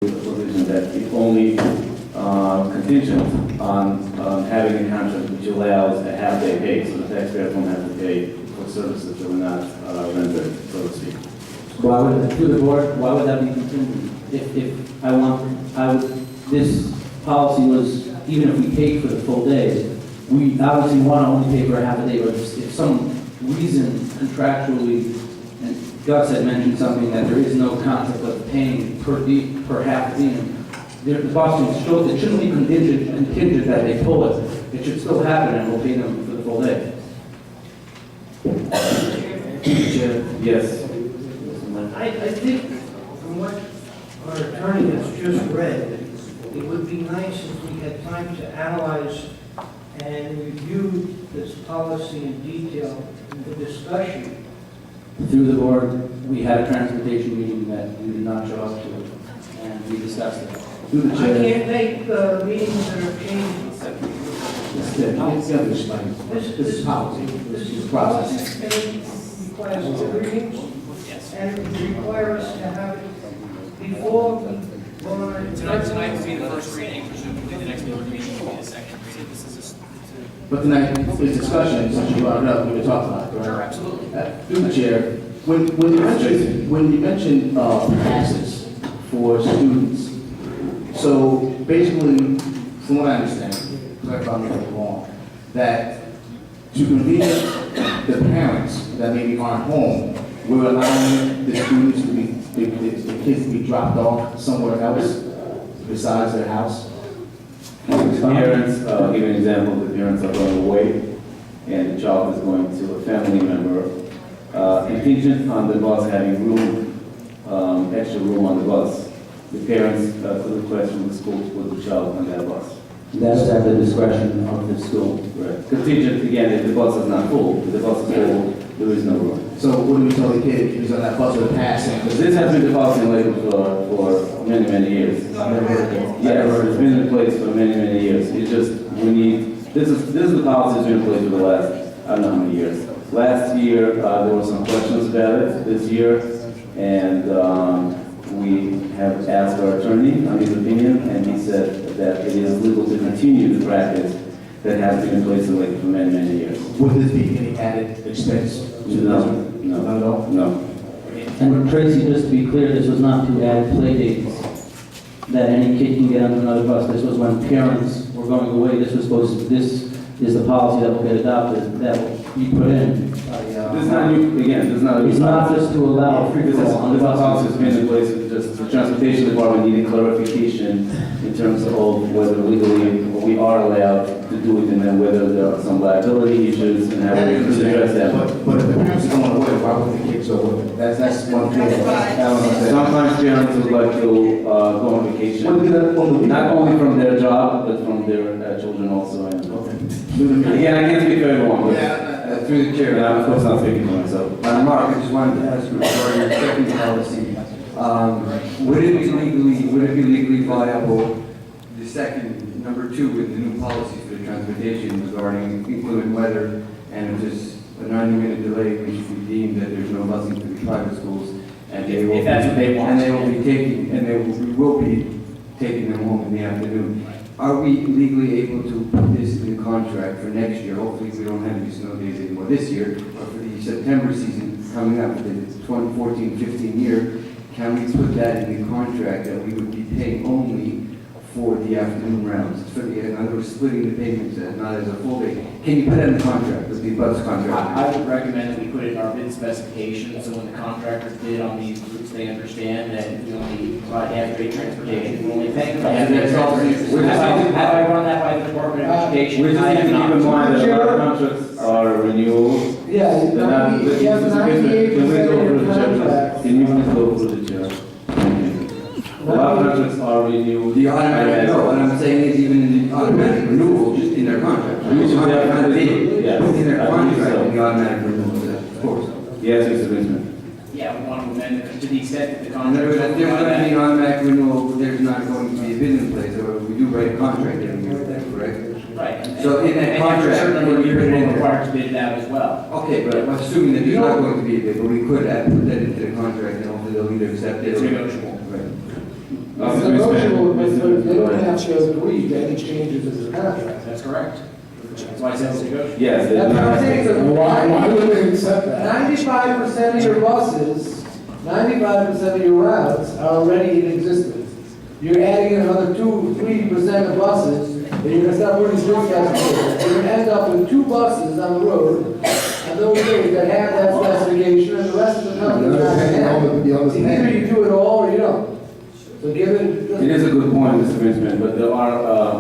provision that it's only contingent on having a contract which allows a half-day pay, so the taxpayer won't have to pay for services that were not rendered, so to speak. Why would, through the board, why would that be contingent? If I would, this policy was, even if we paid for the full day, we obviously want to only pay for a half a day, but if some reason contractually, and Gus had mentioned something that there is no concept of paying per half diem, the boss should, it shouldn't be contingent that they pull it. It should still happen and we'll pay them for the full day. Yes. I think from what our attorney has just read, it would be nice if we had time to analyze and review this policy in detail in the discussion. Through the board, we had a transportation meeting that you did not show up to, and we discussed it. Through the I chair. can't make meetings that are changed. This is policy. This is process, and it requires two readings, and it requires us to have it before we go on. Tonight will be the first reading, presumably the next board meeting will be the second reading. But tonight, is discussion, since you brought it up, we were talking about it, correct? Sure, absolutely. Through the chair, when you mentioned passes for students, so basically, from what I understand, correct if I'm wrong, that to convenience the parents that maybe aren't home, we're allowing the students to be, the kids to be dropped off somewhere else besides their house. Parents, give an example, the parents are going away and the child is going to a family member, contingent on the bus having room, extra room on the bus. The parents could request from the school to put the child on that bus. That's at the discretion of the school. Right. Contingent, again, if the bus is not full, if the bus is full, there is no room. So what do we tell the kid if he's on that bus with a pass? Because this has been the policy in Lakewood for many, many years. Yeah, it's been in place for many, many years. It's just, we need, this is the policy that's been in place for the last, I don't know how many years. Last year, there were some questions about it this year, and we have asked our attorney on his opinion, and he said that it is legal to continue the practice that has been in place in Lakewood for many, many years. Would this be any added expense to the district? No, Not at all? no. And Tracy, just to be clear, this was not to add play dates that any kid can get onto another bus. This was when parents were going away. This was supposed to, this is the policy that will get adopted, that will be put in. This is not new, again, this is not a new It's not policy. just to allow free This is, flow on the this policy has buses. been in place, it's just the transportation department needed clarification in terms of whether legally we are allowed to do it, and then whether there are some liability issues and how we can address that. But if the parents are going away, why would the kids go with them? That's one thing. Sometimes parents would like to go on vacation, What would be that one? not only from their job, but from their children also. And again, I can't speak for everyone, but Through the chair, and I'm of course not speaking for myself. Mark, I just wanted to ask you regarding your second policy. Would it be legally viable, the second, number two, with the new policies for the transportation regarding inclement weather, and if there's a 90-minute delay, which we deem that there's no busing for the private schools, and they will, If that's what they want. and they will be taking, we will be taking them home in the afternoon. Are we legally able to put this in the contract for next year? Hopefully we don't have any snow days anymore this year, but for the September season coming up, for the 2014-15 year, can we put that in the contract that we would be paying only for the afternoon rounds? For the, in other words, splitting the payments not as a full day. Can you put that in the contract, the bus contract? I would recommend that we put it in our bid specification, so when the contractors bid on these routes, they understand that we only provide half-rate transportation, we only pay for half-rate transportation. Have I run that by the Department of Education? We just I need to have keep in not. mind that our contracts are renewals. Yeah, They're not- you have Can 98% we go of through your the chair, contract. please? Can you please go through the chair? A lot of contracts are renewed. The automatic, no, what I'm saying is even in the automatic renewal, just in their contract. We should Not definitely- bid, yes, in their I believe contract, so. in the automatic renewal, of course. Yes, Mr. Winsman. Yeah, we want to amend it to the extent that the In contract. other words, if there's going to be an automatic renewal, there's not going to be a bid in place, or we do write a contract every year, correct? Right. So in that And after a contract, certain number of you years, put it in we're there. required to bid it out as well. Okay, but I'm assuming that there's not going to be a bid, but we could add, put that into the contract, and hopefully they'll either accept it It's or. negotiable. Right. It's negotiable, but they don't have to agree to any changes in the contract. That's correct. That's why I said it's negotiable. Yes. That's what I'm saying, so Why would they accept that? 95% of your buses, 95% of your routes are already in existence. You're adding in another 2-3% of buses, and you're gonna start putting dispatch roads. You're gonna end up with 2 buses on the road, and those days that have that specification, and the rest of the company not gonna have it. It's either you do it all or you don't. So give it. It is a good point, Mr. Benjamin, but there are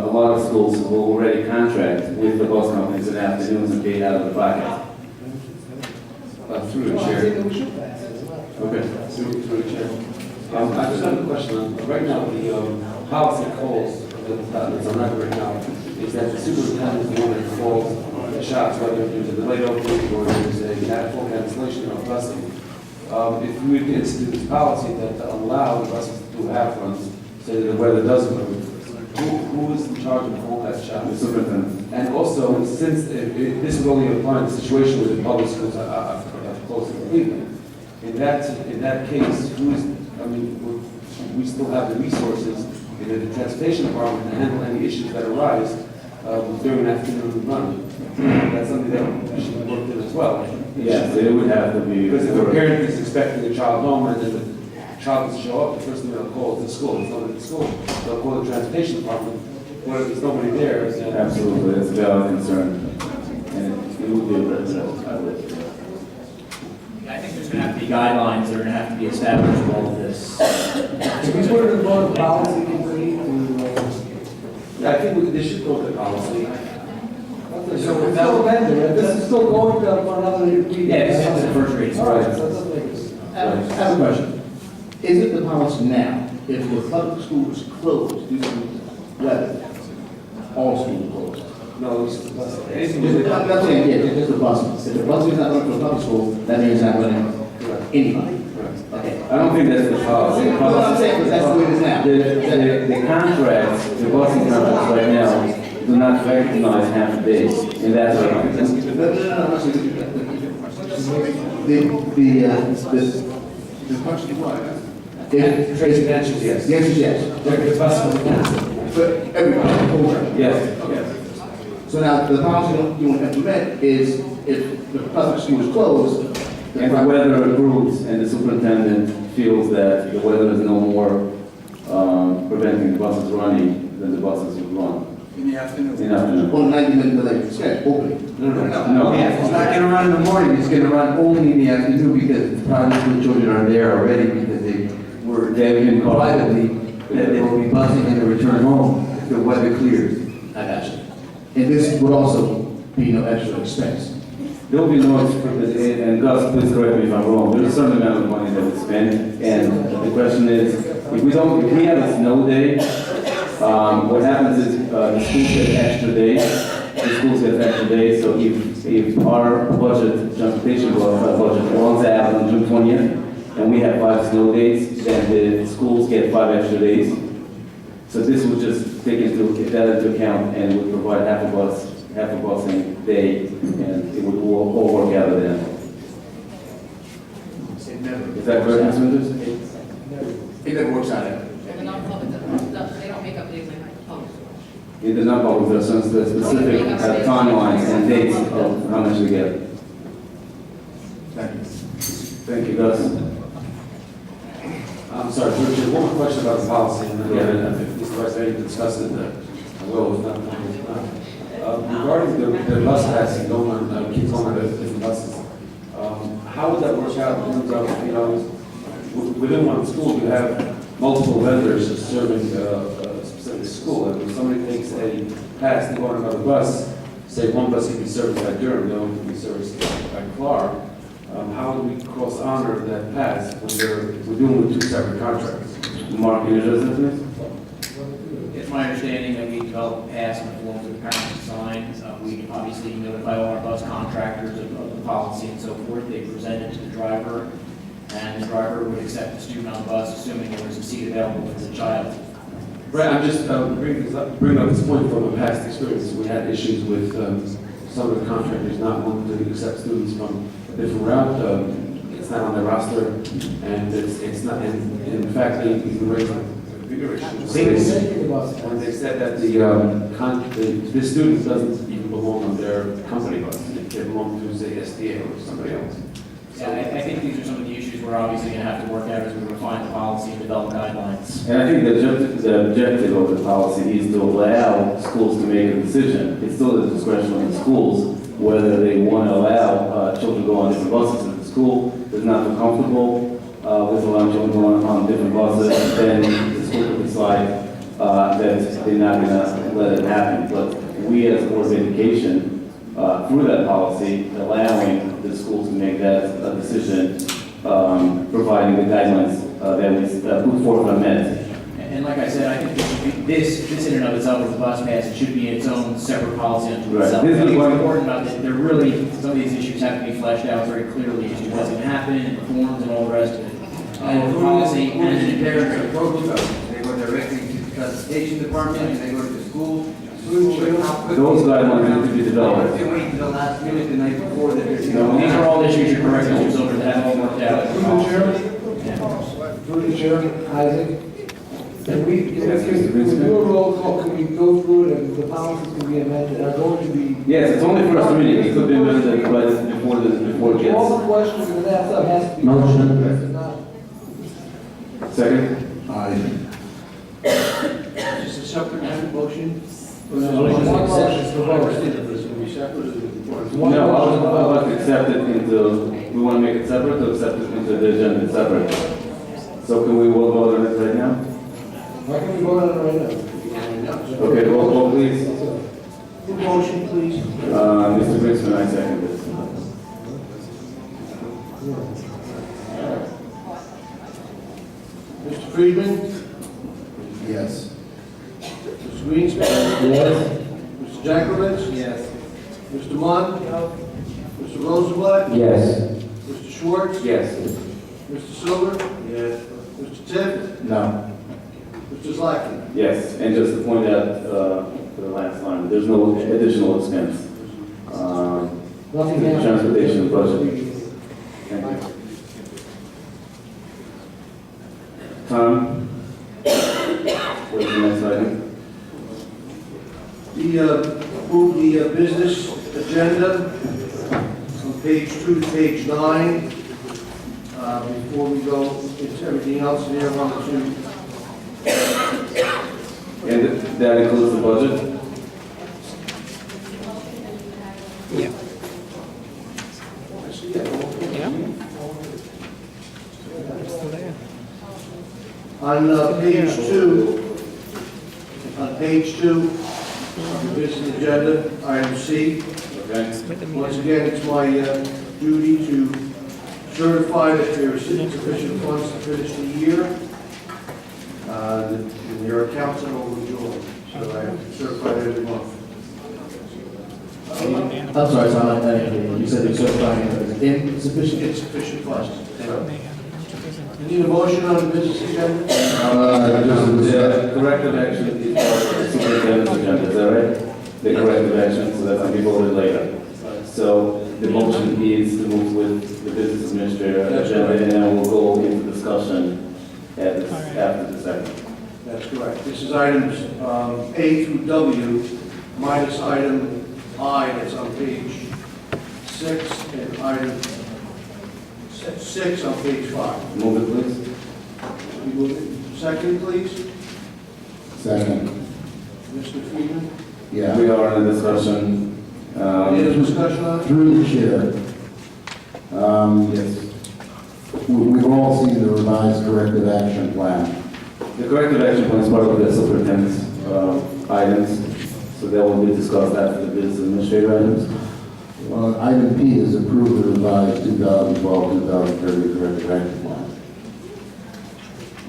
a lot of schools who already contract with the bus companies in the afternoons and pay out of the pocket. Through the Well, I chair. think that we should pass it. Okay. Through the chair. I just have a question. Right now, the policy calls that's on record right now is that the superintendent is the one that calls the shots, whether there's a delayed opening or there's a full cancellation of busing. If we were to institute this policy that allow the buses to have runs, say that the weather doesn't move, who is in charge of calling that shot? The superintendent. And also, since this would only apply in a situation where the public schools are closed completely, in that case, we still have the resources in the transportation department to handle any issues that arise during an afternoon run. That's something that we should work in as well. Yes, it would have to be. Because if a parent is expecting a child home and then the child doesn't show up, the first thing they'll call is the school. It's not at the school. They'll call the transportation department. Where there's nobody there, then Absolutely, that's a valid concern. And it would be addressed, I would. I think there's gonna have to be guidelines that are gonna have to be established for all of this. If we put it in board policy, committee I think they should go to the policy. so it's still vendor, this is still going to for another meeting. Yeah, this is the first reading. All right, so it doesn't make us. I have a question. Is it the policy now, if the public school is closed due to weather, all schools closed? No, anything Just, with I'm not saying, yeah, just the buses. If the bus is not running for a public school, that means it's not running anybody. Okay. I don't think that's the policy. That's what I'm saying, because that's the way it is now. The contracts, the busing contracts right now do not recognize half days, and that's what I'm saying. the question was. The answer is yes. The answer is yes. The bus was canceled. For everybody, over. Yes, yes. So now, the policy you want to implement is if the public school is closed, And the weather improves, and the superintendent feels that the weather is no more preventing the buses running, then the buses would run. In the afternoon. In the afternoon. on 90-minute delay, schedule, opening. No. It's not gonna run in the morning, it's gonna run only in the afternoon because the private school children are there already because they've been privately, that they will be busing in the return home if the weather clears. I got you. And this would also be no extra expense. There will be no, and Gus, please correct me if I'm wrong, there's a certain amount of money that we spend, and the question is, if we have a snow day, what happens is, the schools get extra days, so if our budget, transportation budget runs out on June 20th, and we have 5 snow days, then the schools get 5 extra days. So this would just take that into account and would provide half a busing day, and it would all work out at the end. Is that correct, Mr. Winters? It never works out. The non-public, they don't make up days like public. It does not publish the specific timelines and dates of how much we get. Thank you. Thank you, Gus. I'm sorry, Richard, one more question about the policy, and then if these questions are discussed in the, well, if not, regarding the bus passing, going on, kids going on the different buses, how would that work out in terms of, within one school, you have multiple vendors serving a specific school, and if somebody takes a pass to go on another bus, say one bus can be serviced by Durham, the other can be serviced by Clark, how do we cross honor that pass when we're doing with 2 separate contracts? Mark, can you address this, please? It's my understanding that we develop a pass in the form of the parents to sign. We obviously notify all our bus contractors of the policy and so forth. They present it to the driver, and the driver would accept the student on the bus, assuming there was a seat available for the child. Right, I'm just bringing up this point from a past experience. We had issues with some of the contractors not wanting to accept students from a different route. It's not on their roster, and it's not. And in fact, they even raised bigger issue. Taking the buses. When they said that the student doesn't even belong on their company bus, they belong to, say, SDA or somebody else. Yeah, I think these are some of the issues we're obviously gonna have to work out as we refine the policy and develop guidelines. And I think the objective of the policy is to allow schools to make a decision. It's still the discretion of the schools whether they want to allow children to go on different buses. If the school is not feel comfortable with allowing children to go on different buses, then the school could decide that they're not going to let it happen. But we as a Board of Education, through that policy, allowing the schools to make that decision, providing the guidelines that we put forth are met. And like I said, I think this in and of itself with the bus pass, it should be its own separate policy unto Right. itself. This I is think one- it's important about that, they're really, some of these issues have to be fleshed out very clearly as to what's going to happen, and the forms and all the rest of it. And the policy and an Parents imperative. approach us, they go directly to the transportation department, and they go to the school. Those guidelines need to be developed. They wait until the last minute, the night before, that there's, No. These are all issues you're correct, Mr. Silver, that haven't been worked out. Through the chair, Yeah. through the chair, Isaac. Can we, Yes, can Mr. we Greenspan. do a roll call, can we go through it and the policies can be amended, are going to be. Yes, it's only first reading. It could be amended before it gets. All the questions and that stuff has to be. Motion. It's not- Second? Just a separate motion? One motion for both. No, I would like to accept it into, we want to make it separate, to accept it into the agenda separate. So can we all vote on it right now? Why can we vote on it right now? Okay, roll call please. Motion, please. Mr. Greenspan, I second this. Mr. Friedman? Yes. Mr. Greenspan? Yes. Mr. Jakovich? Yes. Mr. Munn? Mr. Rosenblatt? Yes. Mr. Schwartz? Yes. Mr. Silver? Yes. Mr. Tiff? No. Mr. Zlaki? Yes, and just to point out, for the last line, there's no additional expense. Nothing happens. Transportation budget. Thank you. Tom? What's the next item? Move the business agenda from page 2 to page 9. Before we go into everything else in there, 1 and 2. And that includes the budget? On page 2, of the business agenda, item C. Okay. Once again, it's my duty to certify that there is sufficient funds to finish the year. And your accounts are overdrawn, so I have to certify that every month. I'm sorry, Tom, I didn't hear you. You said you're certifying it as insufficient. Insufficient funds. Need a motion on the business agenda? The corrective action is part of the superintendent's agenda, is that right? The corrective action, so that can be voted later. So the motion is to move with the business administrator agenda, and then we'll go into discussion after the second. That's correct. This is items A through W minus item I that's on page 6 and item 6 on page 5. Move it, please. We move it. Second, please. Second. Mr. Friedman. We are in a discussion. Any other discussion on it? Through the chair, Yes. we've all seen the revised corrective action plan. The corrective action plan is part of the superintendent's items, so that will be discussed after the business administrator items. Item P is approve the revised 2012-2030 corrective action plan.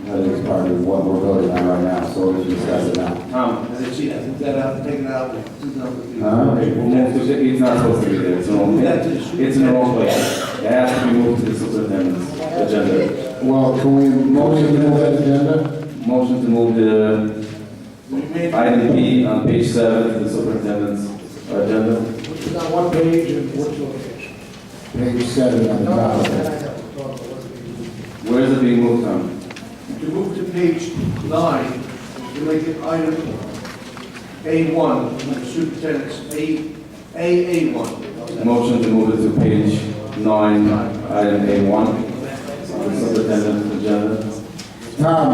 That is part of what we're voting on right now, so we'll discuss it now. Tom? I didn't see that. Take that out, take it out. Okay, we'll move to, it's not supposed to be there, it's in the wrong place. It's in the wrong place. It has to be moved to the superintendent's agenda. Well, can we motion to move that agenda? Motion to move the item P on page 7 to the superintendent's agenda. Which is on what page and which location? Page 7 on the top of it. Where is it being moved on? to move to page 9, to make it item A1, the superintendent's AA1. Motion to move it to page 9, item A1, the superintendent's agenda. Tom,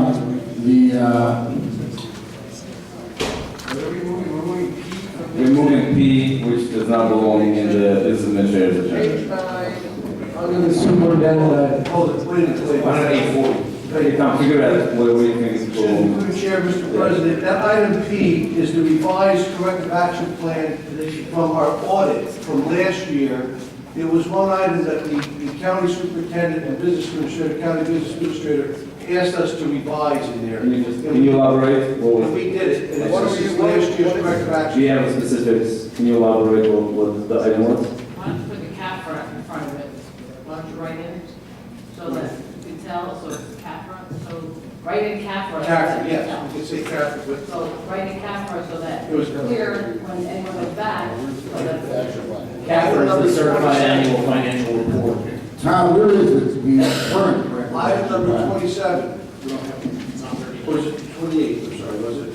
We're moving P, which does not belong in the business administrator's Page agenda. 9, under the superintendent, Hold it, wait a minute. Why not A40? Hey, Tom, figure out where we think it's going. Through the chair, Mr. President, that item P is the revised corrective action plan from our audit from last year. There was one item that the county superintendent and business administrator, county business administrator, asked us to revise in there. Can you elaborate? And we did it, and it's just last year's corrective Do action. you have specifics? Can you elaborate what the item was? Why don't you put the cap front in front of it? Why don't you write in, so that you can tell, so it's cap front, so write in cap front. Careful, yes, we can say careful, but So write in cap front so that It was- it's clear when anyone goes back, so that CAFR is the certified annual financial report. Tom, where is the current correct? item number 27. Or is it 28, I'm sorry, was it?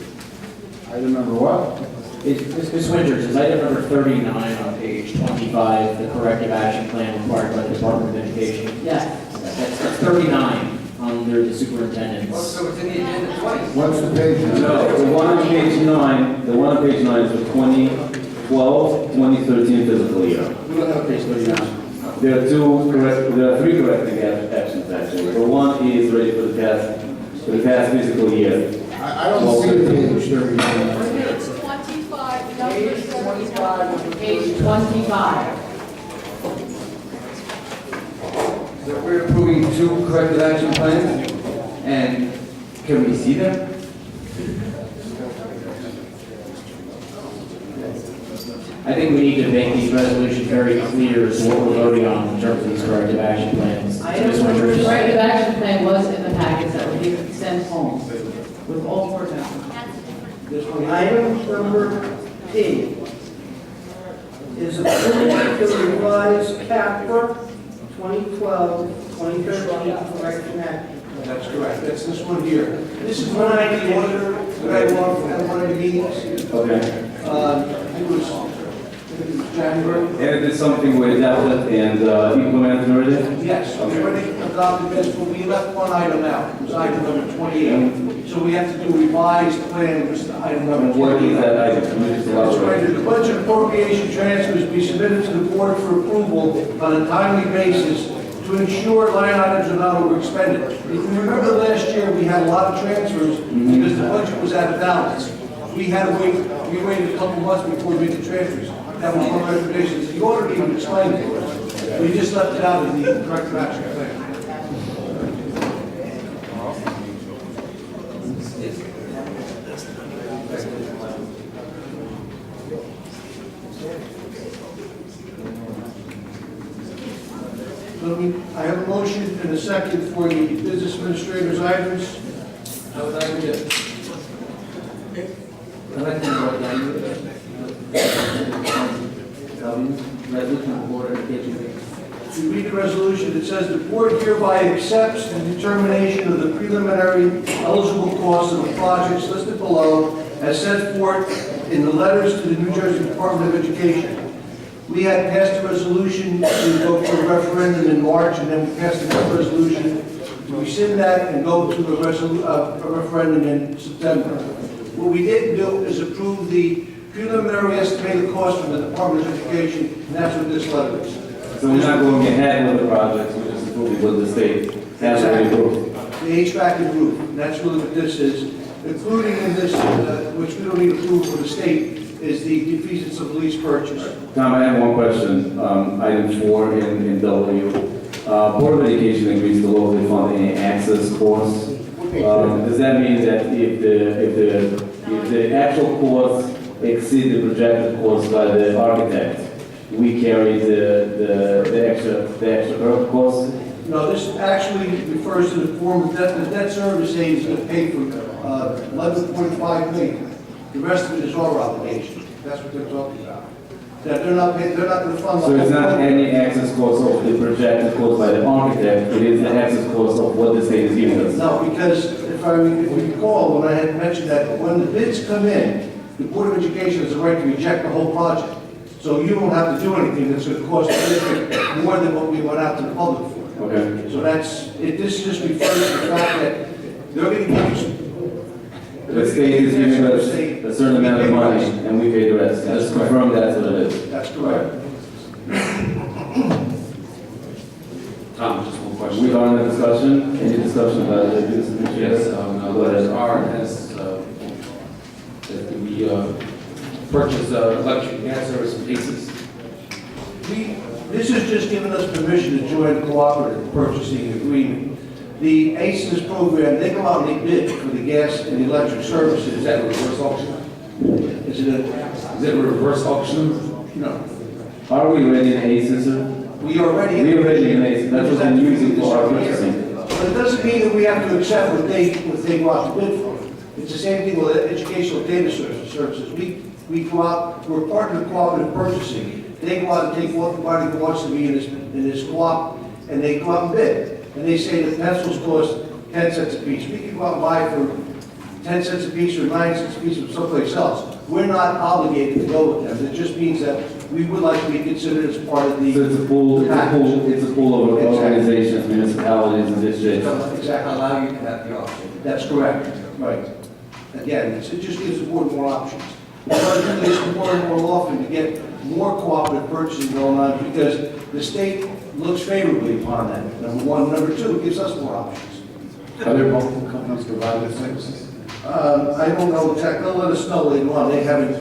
Item number what? Ms. Winters, is item number 39 on page 25, the corrective action plan required by the Department of Education? yes. That's 39 under the superintendent's. so it's in the agenda twice. What's the page? No, the one on page 9, the one on page 9 is the 2012, 2013 fiscal year. We don't have page 39. There are three corrective actions actually. The one is ready for the past fiscal year. I don't see the page 39. Page 25, number 75. Page 25. So we're approving 2 corrective action plans, and can we see them? I think we need to make these resolutions very clear as to what we're voting on in terms of these corrective action plans. So Ms. The Winters, corrective action plan was in the packets that were given, sent home with all four documents. This one, item number P is approved to revise CAPRA 2012-2013 correction action. That's correct, that's this one here. This is one I the auditor that I want at one of the meetings. Okay. It was January. And it is something we adapted and implemented already? Yes, we already adopted this, but we left one item out. It was item number 28. So we have to do a revised plan, which is item number And what 28. is that item? Can you just That's right, elaborate? the budget appropriation transfers be submitted to the board for approval on a timely basis to ensure line items are not overexpended. If you remember last year, we had a lot of transfers because the budget was out of balance. We had to wait, we waited a couple months before we made the transfers. That was one of our recommendations. The auditor even explained it to us. We just left it out in the corrective action plan. I have a motion and a second for the business administrator's items. How would I read it? I'd like to know what resolution of the board of education. If you read the resolution, it says the board hereby accepts the determination of the preliminary eligible costs of the projects listed below as set forth in the letters to the New Jersey Department of Education. We had passed a resolution to go to a referendum in March, and then we passed another resolution to rescind that and go to a referendum in September. What we didn't do is approve the preliminary estimated cost from the Department of Education, and that's what this letter is. So we're not going ahead with the projects, we're just approving what the state has already approved. The HVAC and roof, and that's really what this is. Including in this, which we don't need approval from the state, is the defeasance of lease purchase. Tom, I have one question. Item 4 in W. Board of Education agrees to locally fund any access costs. Does that mean that if the actual costs exceed the projected costs by the architect, we carry the extra costs? No, this actually refers to the form of debt. The debt service aid is going to pay for 11.5 million. The rest of it is our obligation. That's what they're talking about. that they're not gonna fund. the So it's whole not program. any access cost of the projected cost by the architect, it is the access cost of what the state is giving us. No, because if you recall, when I had mentioned that when the bids come in, the Board of Education has the right to reject the whole project. So you don't have to do anything that's gonna cost the district more than what we went out to the public for. Okay. So this just refers to the fact that they're gonna give you some. The state is giving us a certain amount of money and we pay the rest. Just confirm that's what it is. That's correct. Tom, just one question. We are in a discussion, any discussion about the use of the Yes, Go ahead. R has, that we purchase electric gas service from ACES. This is just giving us permission to join a cooperative purchasing agreement. The ACES program, they go out and they bid for the gas and the electric services. Is that a reverse auction? Is it a, Is it a reverse auction? no, Are we ready in ACES, sir? we already. We already in ACES, that's what we're using for our purchasing. But it doesn't mean that we have to accept what they go out to bid for. It's the same thing with educational data services. We go out, we're part of the cooperative purchasing. They go out and take everybody who wants to be in this co-op, and they go out and bid. And they say that pencils cost 10 cents a piece. We can go out and buy for 10 cents a piece or 9 cents a piece from someplace else. We're not obligated to go with them. It just means that we would like to be considered as part of the. So it's a pool of organizations, municipalities and districts. Exactly. Allow you to have the option. That's correct, right. Again, it just gives the board more options. We're going to do this more and more often to get more cooperative purchasing going on because the state looks favorably upon that, number one. Number two, it gives us more options. Are there multiple companies providing the services? I don't know exactly, they'll let us know later on. They haven't,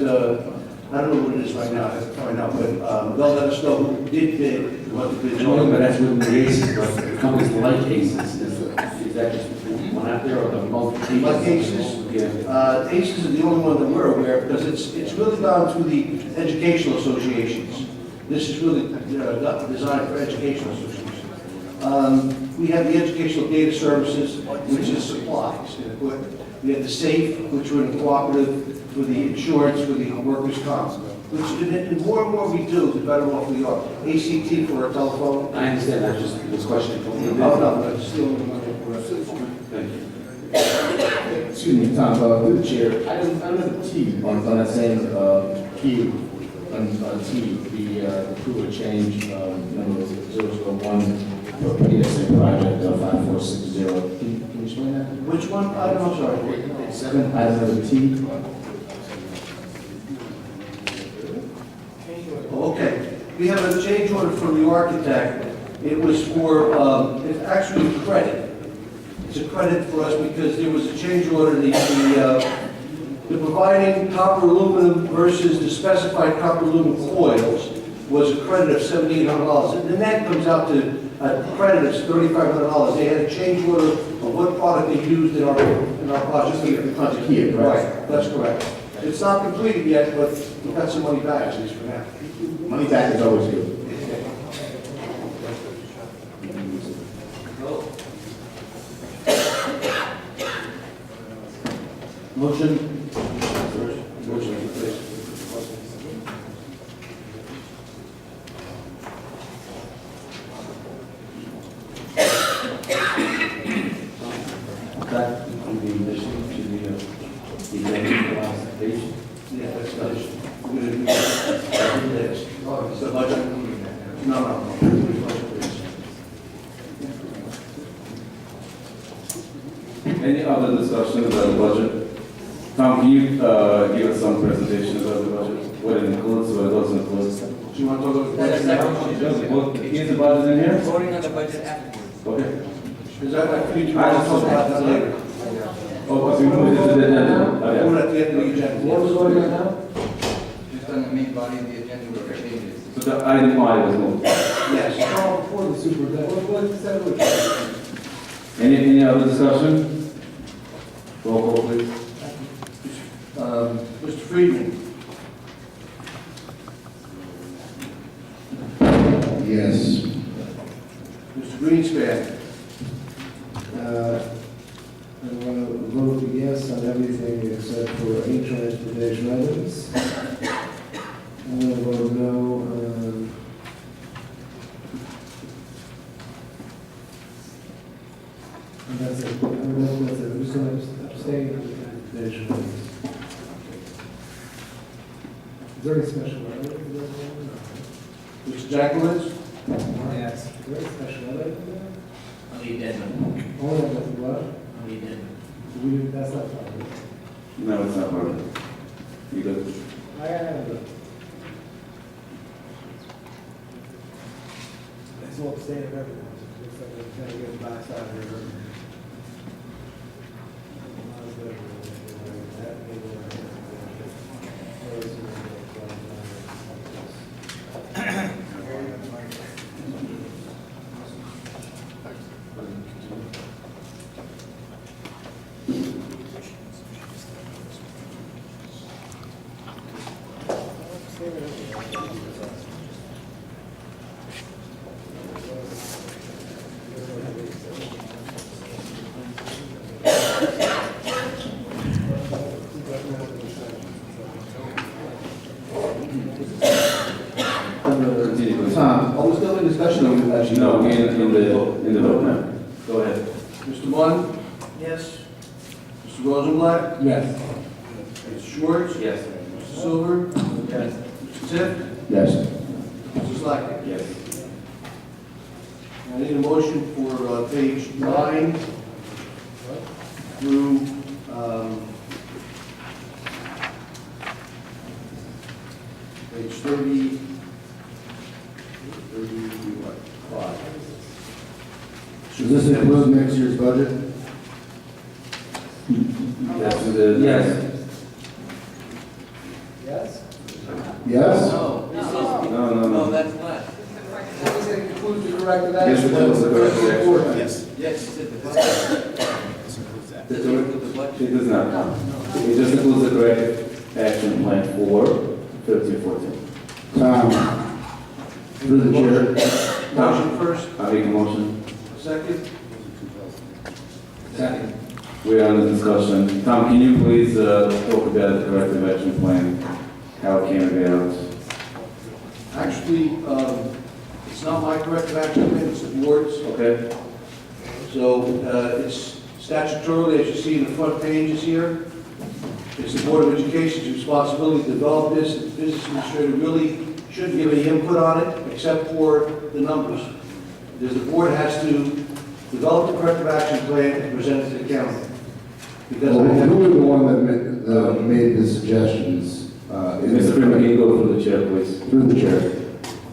I don't know what it is right now, I have to find out, but they'll let us know who did bid, what the bids No, but are. that's with the ACES, but the companies like ACES, is that just one out there or the multiple? Like ACES? Yeah. ACES is the only one that we're aware of because it's really gone through the educational associations. This is really designed for educational associations. We have the educational data services, which is supplies and equipment. We have the SAFE, which we're in cooperative for the insurance, for the workers' comp. Which, the more and more we do, the better off we are. ACT for our telephone. I understand, that's just this question. Oh, no, that's still. Thank you. Excuse me, Tom, through the chair, I don't know the T on that same key on T, the approval change, number 001 for PSA project 5460. Can you explain that? Which one? I'm sorry. 7, item number T. Okay, we have a change order from the architect. It was for, it's actually a credit. It's a credit for us because there was a change order, the providing copper aluminum versus the specified copper aluminum coils was a credit of $7,800. The net comes out to a credit of $3,500. They had a change order of what product they used in our project here. Project here, right? Right, that's correct. It's not completed yet, but we've got some money back, at least for now. Money back is always good. Motion? That would be addition to the last page. Yeah, that's not it. We're gonna do this. Oh, it's the budget. No. Any other discussion about the budget? Tom, can you give us some presentation about the budget? What it includes, what it doesn't include? Do you want to talk about? Is the budget in here? Voting on the budget afterwards. Okay. Is that like, you want to talk about that later? Oh, because we moved it to the agenda. We're Okay. at the end of the agenda. What was going on now? Just on the main body of the agenda where the changes. So the item 5 was moved. Yes. Call before the superintendent. What's that with? Any other discussion? Roll call, please. Mr. Friedman? Yes. Mr. Greenspan? I want to vote yes on everything except for transportation items. I'm gonna vote no, and that's it. That's it. I'm just gonna abstain and finish with this. Is there any special ed? Mr. Jackowitz? Yes. Is there any special ed in there? I'll leave Denman. Only on the what? I'll leave Denman. That's not fine. No, it's not part of it. You good? I have it. It's all the same everything. It's like I'm trying to get back out of here. Continue, please. Tom, are we still in discussion or we actually? No, in the vote now. Go ahead. Mr. Munn? Yes, Mr. Rosenblatt? Yes. Mr. Schwartz? Yes. Mr. Silver? Yes. Mr. Tiff? Yes. Mr. Slackett? Yes. I need a motion for page 9 through page 35. Does this include next year's budget? Yes, it is. Yes. Yes? Yes? No. that's less. That was it includes the corrective Yes, action. it does, the corrective action. Report. Yes. It does not. It just includes the corrective action plan for 13-14. Tom, through the chair. Motion first, I make a motion. second? Second. We are in the discussion. Tom, can you please talk about the corrective action plan, how it came about? Actually, it's not my corrective action plan, it's the board's. Okay? So it's statutorily, as you see in the front pages here, it's the Board of Education's responsibility to develop this. The business administrator really shouldn't give any input on it, except for the numbers. Because the board has to develop the corrective action plan and present it to the county. Because Well, I have, who was the one that made the suggestions? Mr. Freeman, can you go through the chair, please? Through the chair.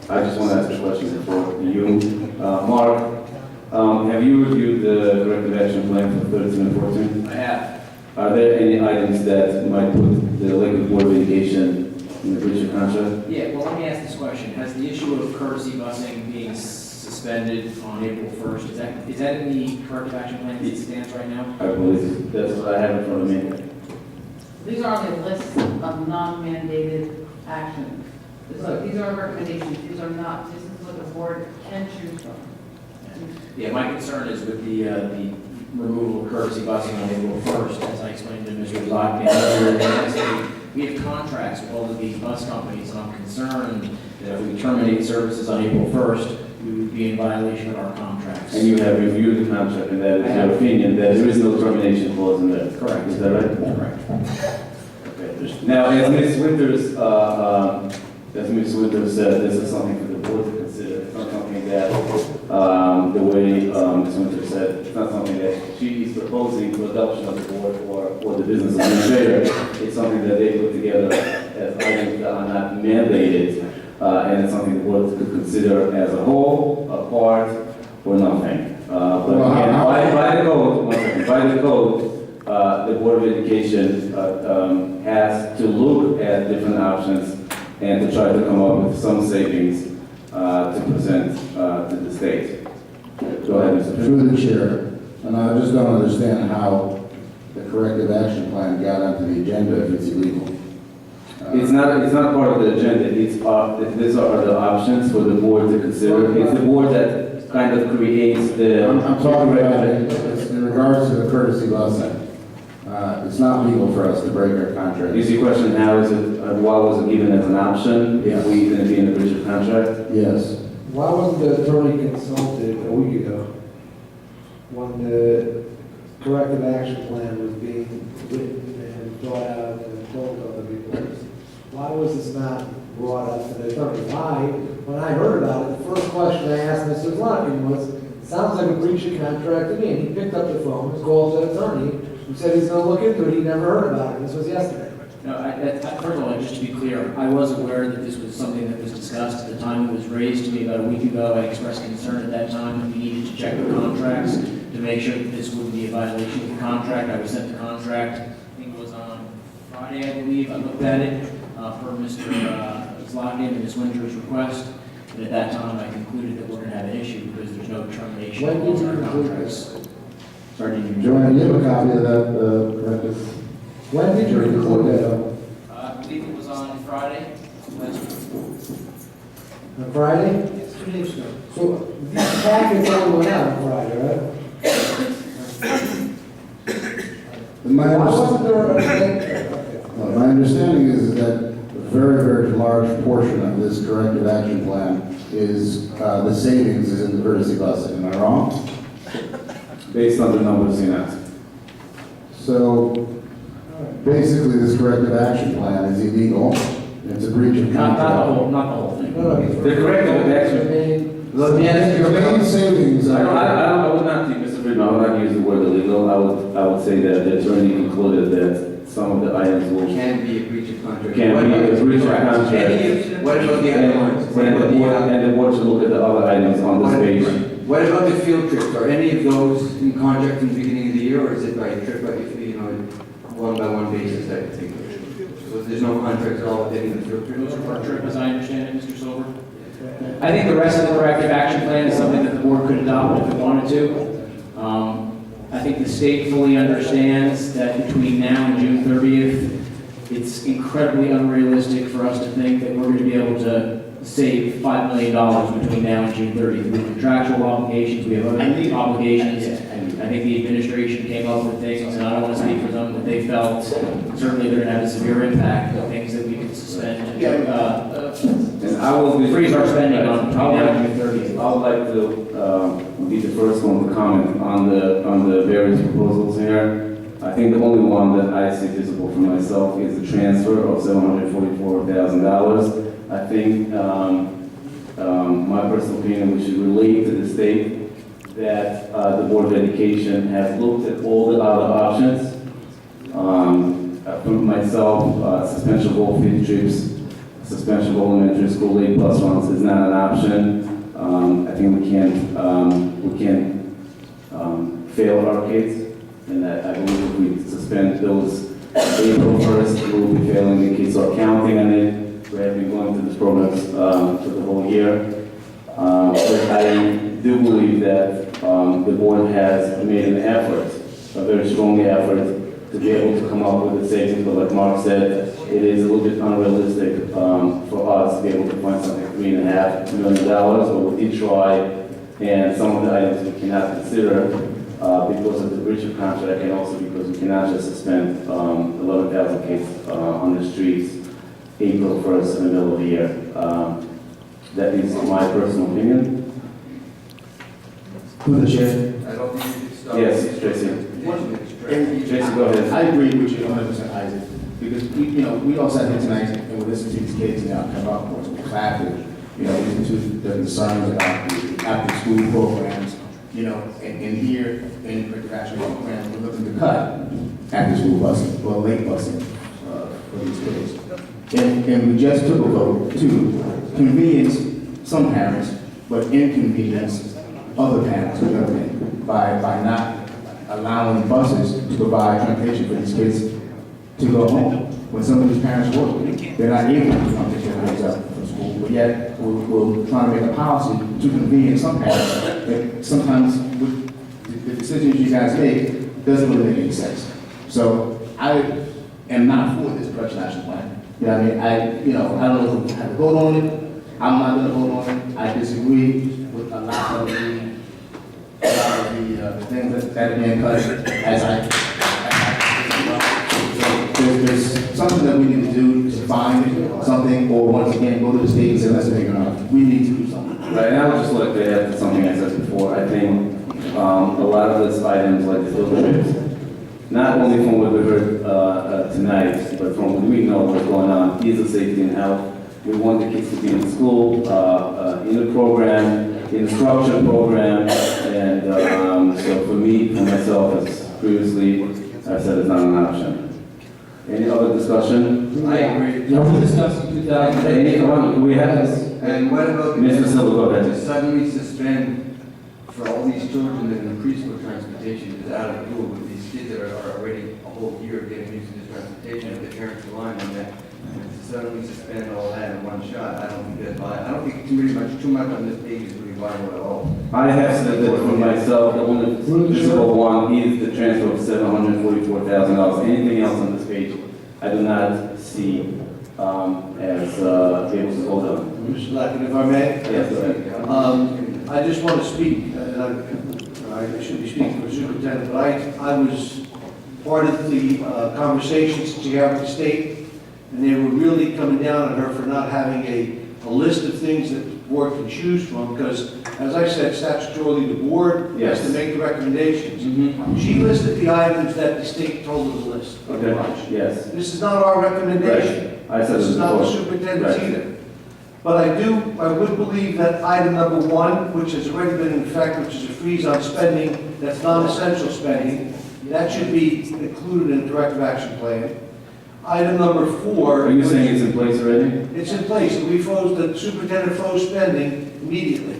I just want to ask a question before you. Mark, have you reviewed the corrective action plan for 13 and 14? I have. Are there any items that might put the Lakewood Board of Education in the breach of contract? Yeah, well, let me ask this question. Has the issue of courtesy busing being suspended on April 1st, is that in the corrective action plan as it stands right now? I believe that's what I have in front of me. These are the lists of non-mandated actions. These are recommendations, these are not, this is what the board can choose from. Yeah, my concern is with the removal of courtesy busing on April 1st, as I explained to Mr. Lockman earlier. We have contracts with all of these bus companies, and I'm concerned that if we terminate services on April 1st, we would be in violation of our contracts. And you have reviewed the contract, and that is your opinion, that there is no termination clause in there? Correct. Is that right? Correct. Okay. Now, as Ms. Winters said, this is something for the board to consider. It's not something that, the way Ms. Winters said, it's not something that she is proposing for adoption of the board or the business administrator. It's something that they put together as items that are not mandated, and it's something the board could consider as a whole, a part, or nothing. But again, by the code, one second, by the code, the Board of Education has to look at different options and to try to come up with some savings to present to the state. Go ahead, Mr. Through the chair, and I just don't understand how the corrective action plan got onto the agenda if it's illegal. It's not part of the agenda. These are the options for the board to consider. It's the board that kind of creates the. I'm talking about it in regards to the courtesy busing. it's not legal for us to break our contract. Is your question how is it, why was it given as an option if we didn't be in a breach of contract? Yes. Why wasn't the attorney consulted a week ago when the corrective action plan was being written and brought out and told other people? Why was this not brought up to the attorney? Why, when I heard about it, the first question I asked Mr. Larkin was, sounds like a breach of contract to me. And he picked up the phone and called the attorney who said he's going to look into it. He never heard about it. This was yesterday. No, first of all, just to be clear, I was aware that this was something that was discussed at the time it was raised to me about a week ago. I expressed concern at that time that we needed to check the contracts to make sure that this wouldn't be a violation of the contract. I was sent the contract, I think it was on Friday, I believe. I looked at it per Mr. Zlotkin and Ms. Winter's request. And at that time, I concluded that we're going to have an issue because there's no termination When did clause in you our conclude contracts. Sorry, didn't you? Joanne, do you have a copy of that, corrective? When did you conclude that? I believe it was on Friday. On Friday? Yes, 2 days ago. So these packets only went out on Friday, right? My Why understanding. wasn't there My understanding is that a very, very large portion of this corrective action plan is, the savings is in the courtesy busing. Am I wrong? Based on the numbers in it. So basically, this corrective action plan is illegal. It's a breach of Not the contract. whole, not the whole thing. The corrective action. Let me ask you The a main question. savings I would not, Mr. Friedman, I would not use the word illegal. I would say that the attorney concluded that some of the items will, Can be a breach of contract. can be a breach of Correct. contract. What about the other ones? What about And the board should look at the other items on this page. What about the field trips? Are any of those in contract in the beginning of the year, or is it by trip, by, one-by-one basis type of thing? So there's no contract at all with any of the field Those trips? are per trip, as I understand it, Mr. Silver. I think the rest of the corrective action plan is something that the board could adopt if it wanted to. I think the state fully understands that between now and June 30th, it's incredibly unrealistic for us to think that we're going to be able to save $5 million between now and June 30th. We have contractual obligations, we have other obligations. I think the administration came up with things, and I don't want to speak for them, but they felt certainly they're going to have a severe impact of things that we could suspend, And I will be. freeze our spending on between now and June 30th. I would like to be the first one to comment on the various proposals here. I think the only one that I see visible for myself is the transfer of $744,000. I think, my personal opinion, we should relate to the state that the Board of Education has looked at all the other options. For myself, suspension of all field trips, suspension of all elementary school late bus runs is not an option. I think we can't fail our kids, and I believe if we suspend those April 1st, we will be failing the kids who are counting on it. We have been going through this program for the whole year. But I do believe that the board has made an effort, a very strong effort, to be able to come up with the savings. But like Mark said, it is a little bit unrealistic for us to be able to find something $3.5 million, but we did try, and some of the items we cannot consider because of the breach of contract, and also because we cannot just suspend 11,000 kids on the streets April 1st in the middle of the year. That is my personal opinion. Through the chair. I don't think you should start. Yes, Tracy. Tracy, go ahead. I agree with you 100%, Isaac, because we all sat here tonight and we listened to these kids now come up with classes, we listen to the concerns about the after-school programs, and here in the corrective program, we're looking to cut after-school busing or late busing for these kids. And we just took a vote to convenience some parents, but inconvenience other parents by not allowing buses to provide transportation for these kids to go home. When some of these parents work, they're not able to come pick their kids up from school, but yet we're trying to make a policy to convenience some parents that sometimes with the decisions you guys make doesn't really make any sense. So I am not for this production action plan. I don't know if we have to vote on it. I'm not going to vote on it. I disagree with a lot of the things that are being cut as I something that we need to do to find something, or once again, go to the state and say, that's big enough, we need to do something. Right, and I would just like to add to something I said before. I think a lot of these items, like the field trips, not only from what we heard tonight, but from what we know what's going on, is the safety and health. We want the kids to be in school, in the program, in the structured program, and so for me, for myself, as previously I said, it's not an option. Any other discussion? I agree. No, we discussed in 2000. Anyone, we have this? And what about Mr. Silva, go ahead. to suddenly suspend for all these children in the preschool transportation is out of the blue with these kids that are already a whole year getting used to this transportation, if the parents rely on that, and to suddenly suspend all that in one shot, I don't think that's viable. I don't think too much on this page is really viable at all. I have said that for myself, the only visible one is the transfer of $744,000. Anything else on this page, I do not see as able to hold on. Mr. Lackett, if I may? Yes, go ahead. I just want to speak, and I should be speaking for the superintendent, but I was part of the conversations that you have with the state, and they were really coming down on her for not having a list of things that the board can choose from, because, as I said, statutorily, the board has Yes. to make the recommendations. Mhm. She listed the items that the state told her to list. Okay, yes. This is not our recommendation. I said This it is not the before. superintendent's Right. either. But I would believe that item number 1, which has already been in effect, which is a freeze on spending, that's non-essential spending, that should be included in the corrective action plan. Item number 4. Are you saying it's in place already? It's in place, and we froze, the superintendent froze spending immediately.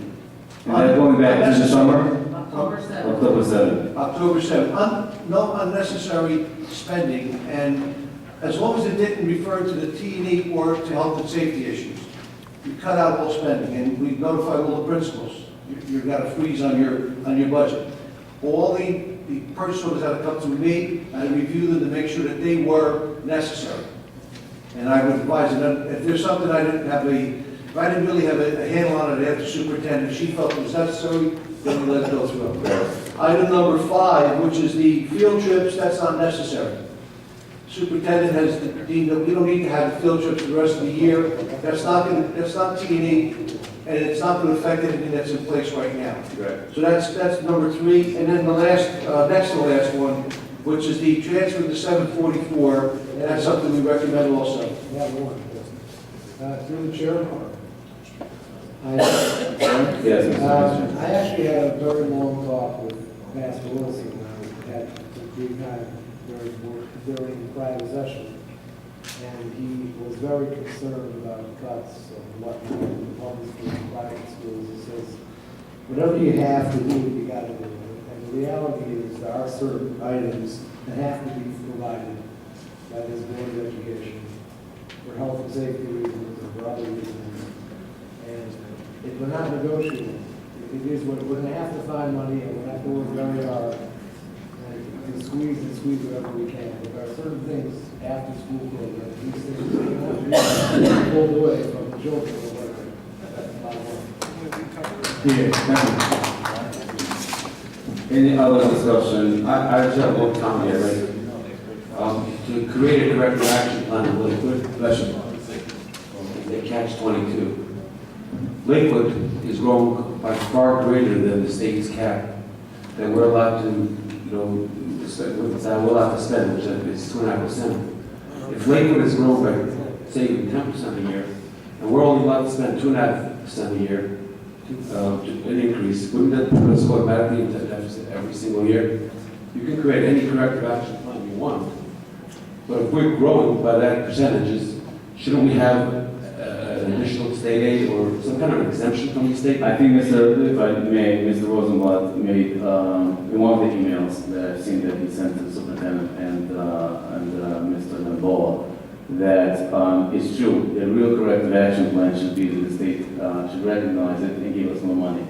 And then going back to the summer? October 7th. October 7th. October 7th. No unnecessary spending, and as long as it didn't refer to the T&E or to health and safety issues, we cut out all spending, and we notified all the principals. You've got a freeze on your budget. All the purchase orders had to come through me, and review them to make sure that they were necessary. And I would advise that if there's something if I didn't really have a handle on it after superintendent, if she felt it was necessary, then we let it go through. Item number 5, which is the field trips, that's not necessary. Superintendent has deemed that we don't need to have field trips for the rest of the year. That's not T&E, and it's not going to affect anything that's in place right now. Right. So that's number 3. And then the last, next to the last one, which is the transfer to 744, and that's something we recommend also. Yeah, one. Through the chair. Yes, Mr. President. I actually had a very long talk with Pastor Wilson at the Greek time during prior session. And he was very concerned about cuts and what the public schools and private schools. He says, whatever you have to do, you got to do it. And the reality is there are certain items that have to be provided by this Board of Education for health and safety reasons and for other reasons. And if we're not negotiating, it is what we're going to have to find money, and we're going to have to work very hard and squeeze whatever we can. But there are certain things after school programs, these things cannot be pulled away from the children who are working. That's the bottom line. Yeah, Any other discussion? I just have one comment, right? To create a corrective action plan in Lakewood, bless you, they catch 22. Lakewood is growing by far greater than the state's cap that we're allowed to, that we're allowed to spend, which is 2.5%. If Lakewood is growing by, say, 10% a year, and we're only allowed to spend 2.5% a year, an increase, wouldn't that put us automatically into deficit every single year? You can create any corrective action plan you want, but if we're growing by that percentages, shouldn't we have an additional state aid or some kind of exemption from the state? I think if I may, Mr. Rosenblatt made, in one of the emails that I've seen that he sent to the superintendent and Mr. Naboa, that it's true, the real corrective action plan should be that the state should recognize it and give us more money.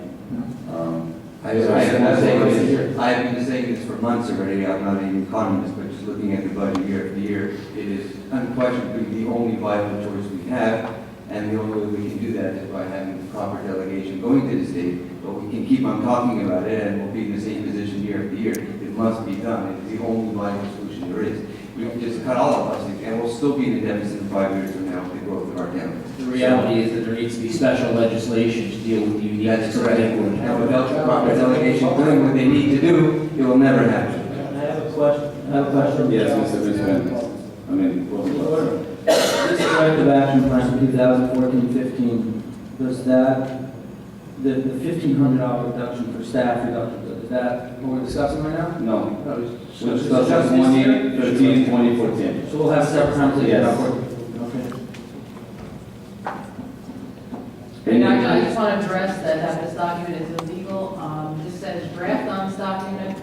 I have been saying this for months already. I'm not an economist, but just looking at the budget year after year, it is unquestionably the only viable choice we have, and the only way we can do that is by having the proper delegation going to the state. But we can keep on talking about it, and we'll be in the same position year after year. It must be done. It's the only viable solution there is. We can just cut all of us. and we'll still be in a deficit in 5 years from now with the growth of our town. The reality is that there needs to be special legislation to deal with the uniqueness of Lakewood. And without the proper delegation doing what they need to do, it will never happen. I have a question. Yes, Mr. Vice I mean, This corrective action plan 2014-15, does that, the $1,500 reduction for staff reduction, is that what we're discussing right now? no. No, We're discussing 2013, 2014. So we'll have separate conversations Yes. about work. Okay. And I just want to address that this document is illegal. This says draft on this document.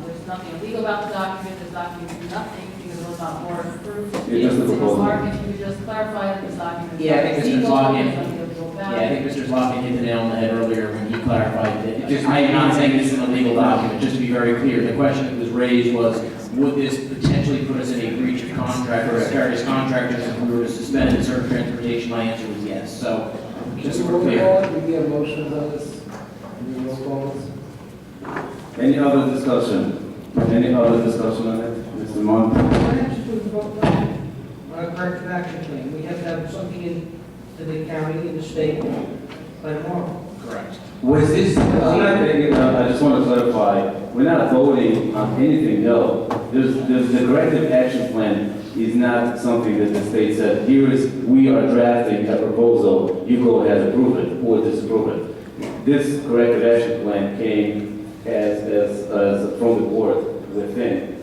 There's nothing illegal about the document. This document is nothing because it was not board approved. It's just a proposal. Mark, if you could just clarify that this document is Yeah, I think Mr. illegal, Zlotin- there's nothing illegal about Yeah, I it. think Mr. Zlotin hit the nail on the head earlier when he clarified that. I am not saying this is an illegal document, just to be very clear. The question that was raised was, would this potentially put us in a breach of contract or as various contractors if we were to suspend certain transportation? My answer was yes. So, just so we're clear. We get motions on this? Any roll calls? Any other discussion? Any other discussion on it? Mr. Mon? What happens to the vote on a corrective action plan? We have to have something in to the county, in the state, by tomorrow. Correct. Was this, I just want to clarify, we're not voting on anything else. The corrective action plan is not something that the state said, here is, we are drafting a proposal, you go ahead and approve it or disapprove it. This corrective action plan came as from the board within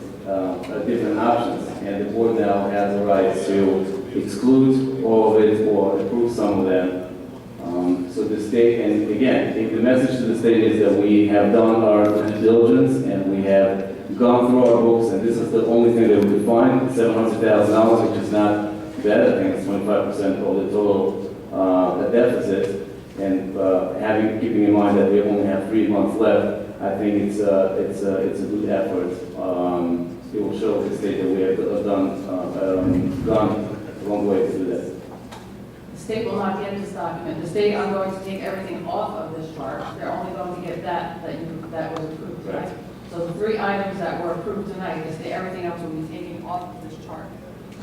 different options, and the board now has the right to exclude all of it or approve some of them. So the state, and again, if the message to the state is that we have done our due diligence and we have gone through our books, and this is the only thing that we could find, $700,000, which is not bad. I think it's 25% of the total deficit. And keeping in mind that we only have 3 months left, I think it's a good effort. It will show the state that we have gone a long way to do that. The state will not get this document. The state are going to take everything off of this chart. They're only going to get that was approved tonight. So the 3 items that were approved tonight, everything else will be taken off of this chart.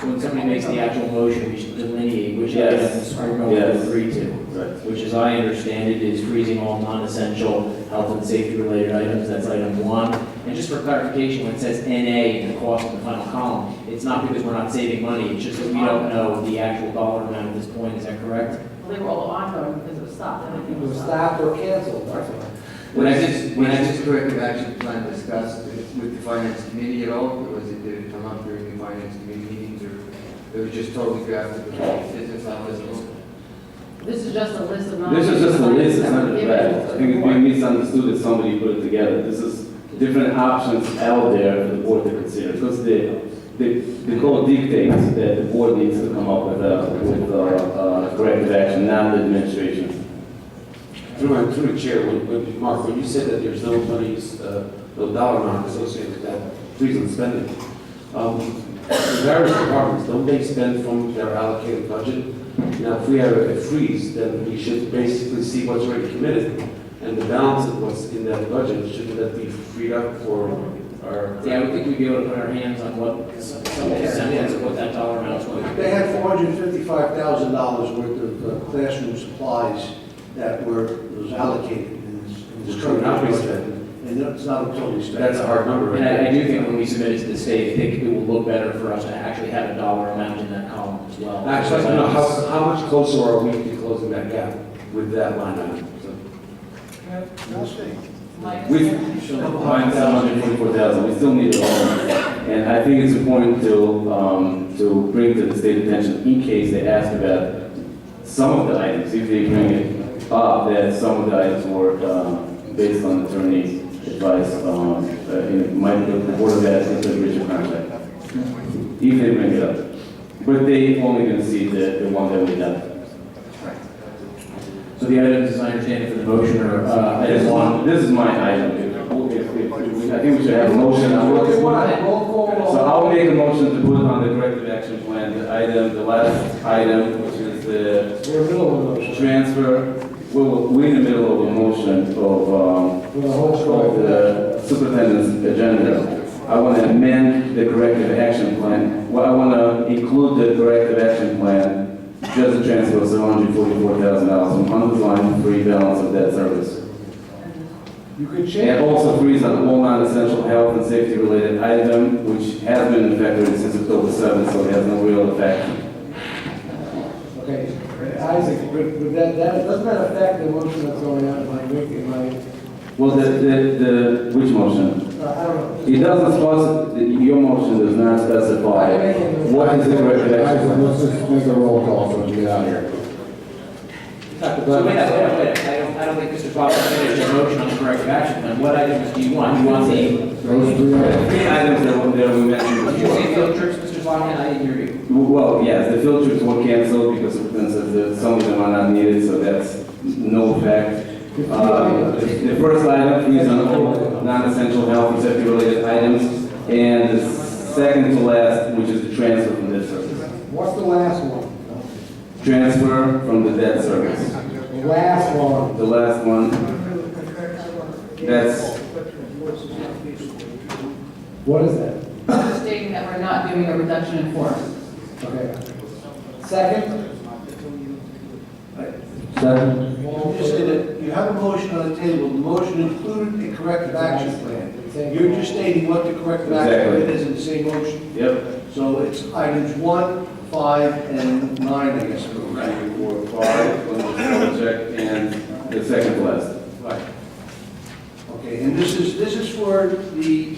So when somebody makes the actual motion, we should delineate which Yes. items we're going Yes. to agree to. Right. Which, as I understand it, is freezing all non-essential health and safety related items. That's item 1. And just for clarification, when it says NA in the cost in the final column, it's not because we're not saving money, it's just that we don't know the actual dollar amount at this point. Is that correct? Well, they were all ongoing because it was stopped. Everything It was was stopped. stopped or canceled, that's why. When this corrective action plan discussed with the finance committee at all, or was it, did it come up during the finance committee meetings, or it was just totally drafted with the business analyst? This is just a list of This is just a list, it's not a non-given fact. I think it's being misunderstood that somebody put it together. This is different options out there for the board to consider, because the code dictates that the board needs to come up with corrective action, not the administration. Through the chair, Mark, when you said that there's no monies, no dollar amount associated with that freeze on spending, the various departments, don't they spend from their allocated budget? Now, if we have a freeze, then we should basically see what's already committed, and the balance of what's in that budget, shouldn't that be freed up for our? Yeah, I would think we'd be able to put our hands on what, some semblance of what that dollar amount is going to be. They had $455,000 worth of classroom supplies that was allocated in this True, not current be budget. spent. And it's not totally spent. That's a hard number, right? And I do think when we submit it to the state, I think it will look better for us to actually have a dollar amount in that column as well. Actually, I don't know, how much closer are we to closing that gap with that line item? So, We, mine $744,000, we still need it all. And I think it's important to bring to the state attention, in case they ask about some of the items, if they bring it up, that some of the items were based on attorney's advice, the Board of Ed is a breach of contract. If they bring it up. But they only gonna see the one that we have. So the items, as I understand it, for the motion are, item 1. This is my item. I think we should have a motion. So I'll make a motion to put on the corrective action plan, the last item, which is the We're in the middle of a motion. transfer. We're in the middle of a motion For the whole of the superintendent's agenda. I want to amend the corrective action plan. Well, I want to include the corrective action plan, just a transfer of $744,000 from undefined free balance of debt service. You could And change. also freeze on all non-essential health and safety related item, which has been effective since October 7th, so it has no real effect. Okay, Isaac, but that, doesn't that affect the motion that's going on, am I making my, Well, which motion? I don't know. It doesn't specify, your motion does not specify what is the corrective action plan. Let's just make a roll call so we can get out of here. So wait, I don't think Mr. Fox finished his motion on the corrective action plan. What items do you want? You want the, Those three items. Three items that we mentioned. did you say field trips, Mr. Flanagan? I didn't hear you. Well, yes, the field trips were canceled because of that some of them are not needed, so that's no effect. The first item, freeze on all non-essential health and safety related items, and the second to last, which is the transfer from debt service. What's the last one? Transfer from the debt service. The last one. The last one, that's, What is that? Just stating that we're not doing a reduction in force. Okay. Second? Second. You say that you have a motion on the table, the motion included a corrective action plan. You're just stating what the corrective action plan is in the same motion. yep. So it's items 1, 5, and 9, I guess. 3, 4, 5, double check, and the second to last. Right. Okay, and this is for the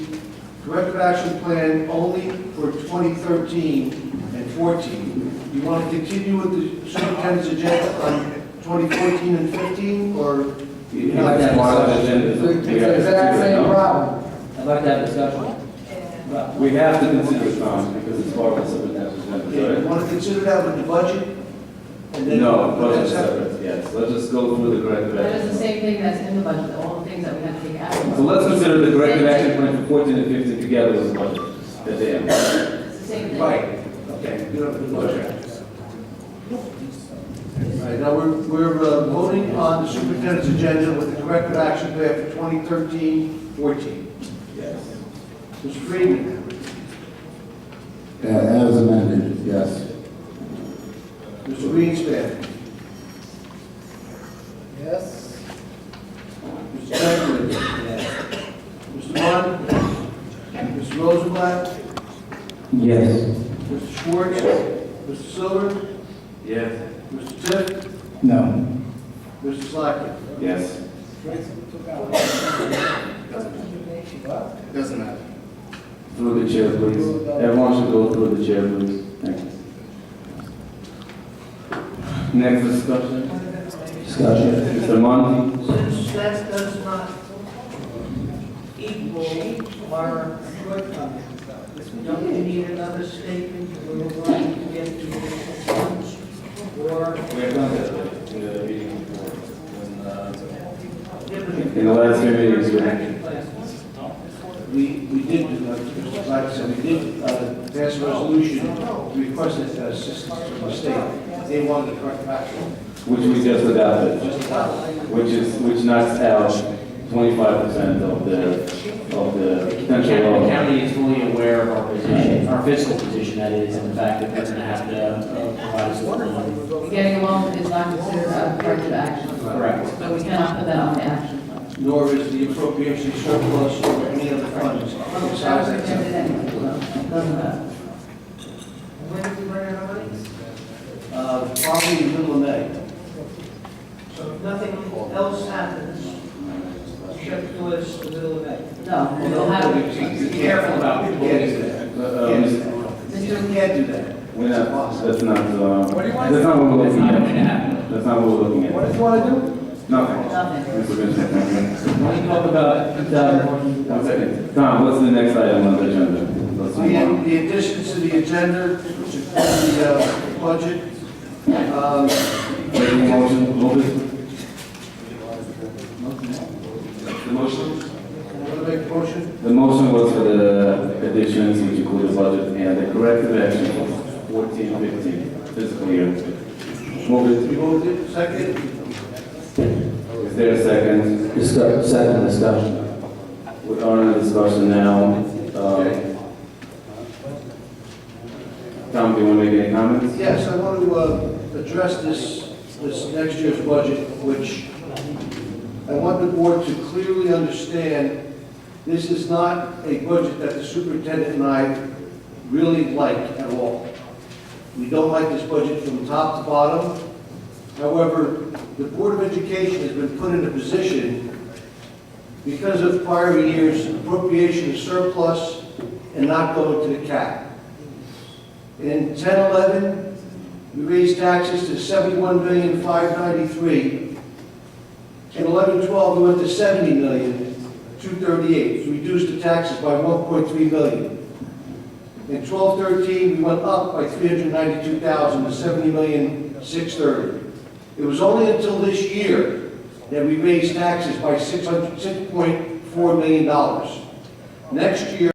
corrective action plan only for 2013 and 14. You want to continue with the superintendent's agenda on 2014 and 15, or? You have that part of the agenda. It's the exact same problem. I'd like to have a discussion. We have to consider it, Tom, because it's part of the superintendent's Okay, you agenda. want to consider that with the budget? And then No, put budget that separate, yes. Let's just go through the corrective That is action. the same thing that's in the budget, all the things that we have to take out. So let's consider the corrective action plan for 14 and 15 together with the budget at the end. It's the same thing. Right, okay, you don't have to budget. All right, now we're voting on the superintendent's agenda with the corrective action plan for 2013-14. Yes. Mr. Friedman, As amended, yes. Mr. Greenspan, Yes? Mr. Franklin. Yes. Mr. Munn, Mr. Rosenblatt, Yes. Mr. Schwartz, Mr. Silver, Yes. Mr. Tiff, No. Mr. Slackman. Yes. Doesn't matter. Through the chair, please. Everyone should go through the chair, please. Thank you. Next discussion. Mr. Monti? Since that does not equal our shortcomings, don't we need another statement where we're going to get to the funds? Or? We have done that in the meeting before. In the last few meetings, We did, Mr. Black said, we did pass a resolution requesting assistance from the state. They wanted the corrective action. which we just adopted, Just about. which knocks out 25% of the potential The loan. county is fully aware of our position, our fiscal position, that is, and the fact that we're going to have to provide us with loan. Getting a loan is not considered a corrective action. Correct. So we cannot put that on the action plan. Nor is the appropriation surplus or any other funds Well, besides that was that. intended anyway, so it doesn't matter. When did we run out of money? Probably in the middle of May. So if nothing else happens, shift to us the middle of May. No, we'll have, Be careful about You people. can't do that. You Mr. can't do that. We're not, that's not, What do you want? that's not what we're That's looking not going to at. happen. That's not what we're looking What at. do you want to do? Nothing. Nothing. Mr. Vincent, thank you. When you talk about 2014, One second. Tom, what's the next item on the agenda? Let's move on. The additions to the agenda, which include the budget. Make a motion, move it. The motion? Want to make the motion? The motion was for the additions, which include the budget and the corrective action for 14-15 fiscal year. Move You it. moved it, second? Is there a second? second discussion. We are in a discussion now. Okay. Tom, do you want to make any comments? Yes, I want to address this next year's budget, which I want the board to clearly understand, this is not a budget that the superintendent and I really like at all. We don't like this budget from top to bottom. However, the Board of Education has been put in a position because of prior years' appropriation of surplus and not going to the cap. In 10-11, we raised taxes to $71,593,000. In 11-12, we went to $70,238,000. We reduced the taxes by $1.3 million. In 12-13, we went up by $392,000 to $70,630,000. It was only until this year that we raised taxes by $6.4 million. Next year,